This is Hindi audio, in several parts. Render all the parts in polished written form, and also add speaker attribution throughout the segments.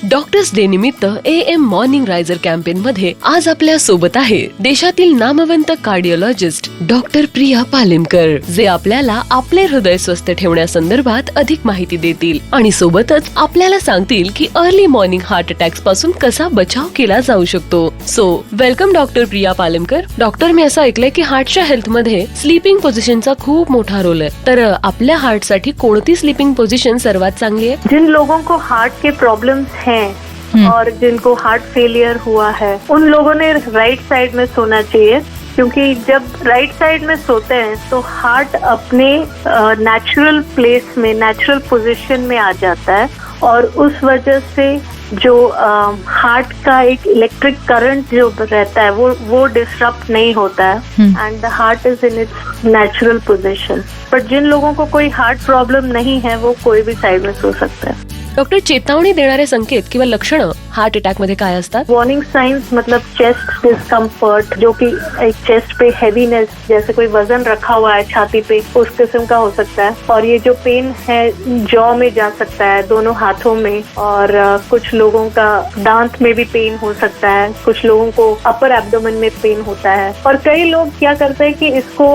Speaker 1: डॉक्टर्स डे निमित्त AM मॉर्निंग रायझर कॅम्पेन मध्ये आज आपल्या सोबत आहे देशातील नामवंत कार्डिओलॉजिस्ट डॉक्टर प्रिया पालेमकर, जे आपल्याला आपले हृदय स्वस्थ ठेवण्यासंदर्भात अधिक माहिती देतील आणि सोबतच आपल्याला सांगतील की अर्ली मॉर्निंग हार्ट अटॅक्स पासून कसा बचाव केला जाऊ शकतो. सो वेलकम डॉक्टर प्रिया पालेमकर. डॉक्टर, मी असं ऐकलंय की हार्टच्या हेल्थ मध्ये स्लीपिंग पोझिशनचा खूप मोठा रोल आहे, तर आपल्या हार्ट साठी कोणती स्लीपिंग पोझिशन सर्वात चांगली आहे?
Speaker 2: जिन लोगों को हार्ट के प्रॉब्लम्स हैं और जिनको हार्ट फेलियर हुआ है, उन लोगों ने राइट साइड में सोना चाहिए, क्योंकि जब राइट साइड में सोते हैं तो हार्ट अपने नेचुरल प्लेस में, नेचुरल पोजीशन में आ जाता है और उस वजह से जो हार्ट का एक इलेक्ट्रिक करंट जो रहता है वो डिस्टर्ब नहीं होता है and the heart is in its natural position. But जिन लोगों को कोई हार्ट प्रॉब्लम नहीं है वो कोई भी साइड में सो सकता है.
Speaker 1: डॉक्टर, चेतावणी देणारे संकेत किंवा लक्षणं हार्ट अटॅक मध्ये काय असतात?
Speaker 2: वार्निंग साइंस मतलब चेस्ट डिस्कम्फर्ट, जो कि एक चेस्ट पे हेवीनेस, जैसे कोई वजन रखा हुआ है छाती पे, उस किस्म का हो सकता है. और ये जो पेन है जॉ में जा सकता है, दोनों हाथों में, और कुछ लोगों का दांत में भी पेन हो सकता है, कुछ लोगों को अपर एब्डोमेन में पेन होता है, और कई लोग क्या करते हैं कि इसको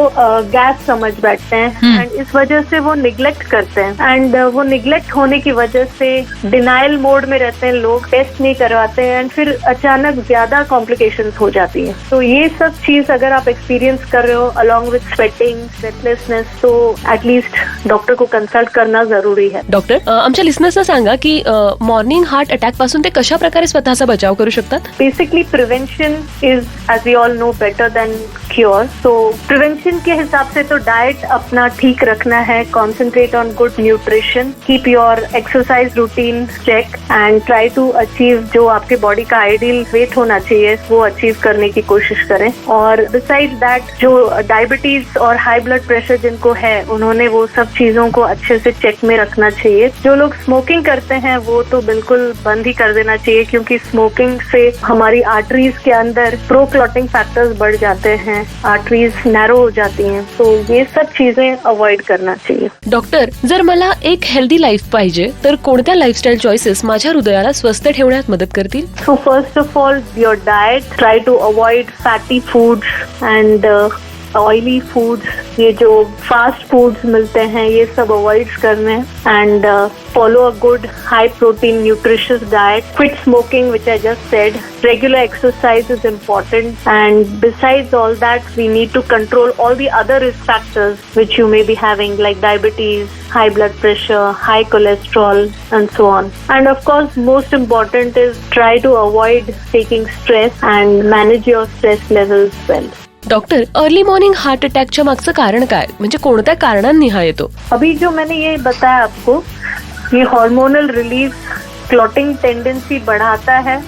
Speaker 2: गैस समझ बैठते हैं एंड इस वजह से वो निग्लेक्ट करते हैं एंड वो निग्लेक्ट होने की वजह से डिनाइल मोड में रहते हैं लोग, टेस्ट नहीं करवाते हैं एंड फिर अचानक ज्यादा कॉम्प्लिकेशंस हो जाती हैं. तो ये सब चीज अगर आप एक्सपीरियंस कर रहे हो अलॉन्ग विद स्वेटिंग, ब्रेथलेसनेस, तो एटलीस्ट डॉक्टर को कंसल्ट करना जरूरी है.
Speaker 1: डॉक्टर, आमच्या लिसनर्सना सांगा की मॉर्निंग हार्ट अटॅक पासून ते कशा प्रकारे स्वतःचा बचाव करू शकतात?
Speaker 2: Basically prevention is, as we all know, better than cure. तो प्रिवेंशन के हिसाब से तो डाइट अपना ठीक रखना है, concentrate on good nutrition, keep your exercise routine check and try to achieve जो आपके बॉडी का आइडियल वेट होना चाहिए वो अचीव करने की कोशिश करें. और बिसाइड दैट जो डायबिटीज और हाई ब्लड प्रेशर जिनको है, उन्होंने वो सब चीजों को अच्छे से चेक में रखना चाहिए. जो लोग स्मोकिंग करते हैं वो तो बिल्कुल बंद ही कर देना चाहिए, क्योंकि स्मोकिंग से हमारी आर्टरीज के अंदर प्रो क्लॉटिंग फैक्टर्स बढ़ जाते हैं, आर्टरीज नैरो हो जाती हैं. तो ये सब चीजें अवॉइड करना चाहिए.
Speaker 1: डॉक्टर, जर मला एक हेल्दी लाईफ पाहिजे तर कोणत्या लाईफस्टाईल चॉईसेस माझ्या हृदयाला स्वस्थ ठेवण्यात मदत करतील?
Speaker 2: So first of all, your diet, try to avoid fatty foods and oily foods. ये जो फास्ट फूड्स मिलते हैं ये सब अवॉइड करने and follow a good high protein nutritious diet. Quit smoking, which I just said. Regular exercise is important, and besides all that we need to control all the other risk factors which you may be having, like diabetes, high blood pressure, high cholesterol, and so on. And of course, most important is try to avoid taking stress and manage your stress levels well.
Speaker 1: Doctor, early morning heart अटॅकच्या मागचं कारण काय, म्हणजे कोणत्या कारणांनी हा येतो?
Speaker 2: अभी जो मैंने ये बताया आपको, ये हार्मोनल रिलीज क्लॉटिंग टेंडेंसी बढ़ाता है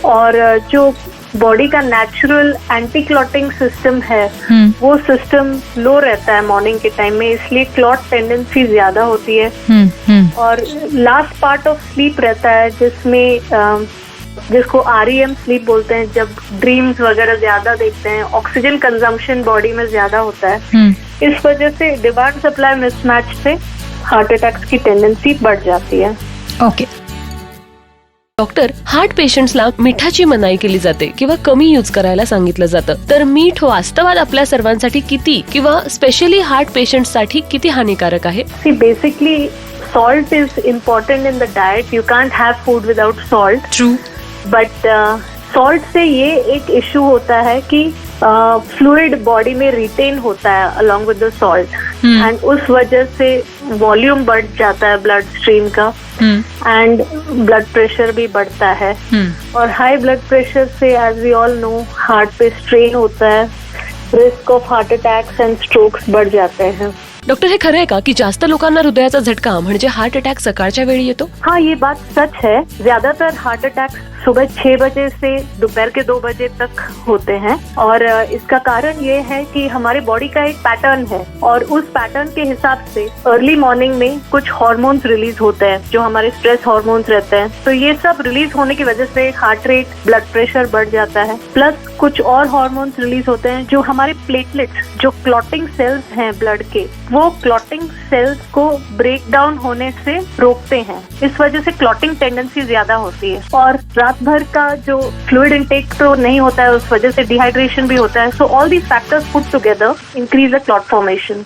Speaker 2: और जो बॉडी का नेचुरल एंटी क्लॉटिंग सिस्टम है वो सिस्टम लो रहता है मॉर्निंग के टाइम में, इसलिए क्लॉट टेंडेंसी ज्यादा होती है. और लास्ट पार्ट ऑफ स्लीप रहता है जिसमें जिसको REM स्लीप बोलते हैं, जब ड्रीम्स वगैरह ज्यादा देखते हैं, ऑक्सीजन कंजम्पशन बॉडी में ज्यादा होता है. इस वजह से डिमांड सप्लाई मिसमैच से हार्ट अटैक्स की टेंडेंसी बढ़ जाती है.
Speaker 1: ओके. डॉक्टर, हार्ट पेशंट्सला मिठाची मनाई केली जाते किंवा कमी यूज करायला सांगितलं जातं, तर मीठ वास्तवात आपल्या सर्वांसाठी किती किंवा स्पेशली हार्ट पेशंट्ससाठी किती हानिकारक आहे?
Speaker 2: Basically salt is important in the diet. You can't have food without salt.
Speaker 1: True.
Speaker 2: But salt से ये एक इशू होता है कि फ्लूइड बॉडी में रिटेन होता है along with the salt. And उस वजह से वॉल्यूम बढ़ जाता है ब्लड स्ट्रीम का एंड ब्लड प्रेशर भी बढ़ता है. और हाई ब्लड प्रेशर से, as we all know, heart पे स्ट्रेन होता है, risk of heart attacks and strokes बढ़ जाते हैं.
Speaker 1: डॉक्टर, हे खरं आहे का की जास्त लोकांना हृदयाचा झटका म्हणजे हार्ट अटॅक सकाळच्या वेळी येतो?
Speaker 2: हाँ, ये बात सच है. ज्यादातर हार्ट अटैक्स सुबह 6 बजे से दोपहर के 2 बजे तक होते हैं और इसका कारण ये है कि हमारे बॉडी का एक पैटर्न है और उस पैटर्न के हिसाब से अर्ली मॉर्निंग में कुछ हार्मोन्स रिलीज होते हैं जो हमारे स्ट्रेस हार्मोन्स रहते हैं। तो ये सब रिलीज होने की वजह से हार्ट रेट, ब्लड प्रेशर बढ़ जाता है। प्लस कुछ और हार्मोन्स रिलीज होते हैं जो हमारे प्लेटलेट्स, जो क्लॉटिंग सेल्स हैं ब्लड के, वो क्लॉटिंग सेल्स को ब्रेक डाउन होने से रोकते हैं। इस वजह से क्लॉटिंग टेंडेंसी ज्यादा होती है और रात भर का जो फ्लूइड इंटेक तो नहीं होता है, उस वजह से डिहाइड्रेशन भी होता है। So all these factors put together increase the clot formation.